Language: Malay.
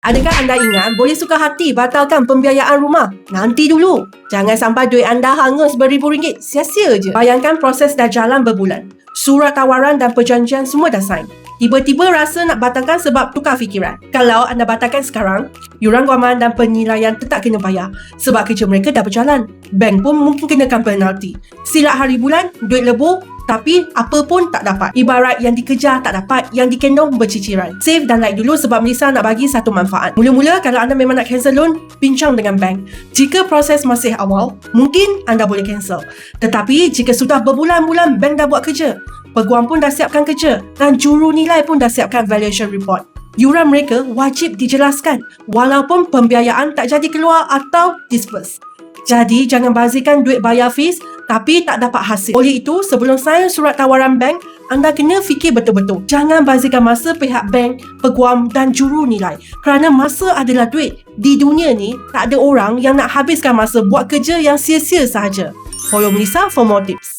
Adakah anda ingat boleh suka hati batalkan pembiayaan rumah? Nanti dulu. Jangan sampai duit anda hangus beribu ringgit. Sia-sia je. Bayangkan proses dah jalan berbulan. Surat tawaran dan perjanjian semua dah sign. Tiba-tiba rasa nak batalkan sebab tukar fikiran. Kalau anda batalkan sekarang, yuran guaman dan penilaian tetap kena bayar sebab kerja mereka dah berjalan. Bank pun mungkin kenakan penalti. Silap hari bulan, duit lebur, tapi apa pun tak dapat. Ibarat yang dikejar tak dapat, yang dikendong berciciran. Save dan like dulu sebab Melissa nak bagi satu manfaat. Mula-mula kalau anda memang nak cancel loan, bincang dengan bank. Jika proses masih awal, mungkin anda boleh cancel. Tetapi jika sudah berbulan-bulan bank dah buat kerja, peguam pun dah siapkan kerja dan juru nilai pun dah siapkan valuation report, yuran mereka wajib dijelaskan walaupun pembiayaan tak jadi keluar atau disperse. Jadi jangan bazirkan duit bayar fees tapi tak dapat hasil. Oleh itu, sebelum sign surat tawaran bank, anda kena fikir betul-betul. Jangan bazirkan masa pihak bank, peguam dan juru nilai. Kerana masa adalah duit. Di dunia ni, tak ada orang yang nak habiskan masa buat kerja yang sia-sia sahaja. Follow Melissa for more tips.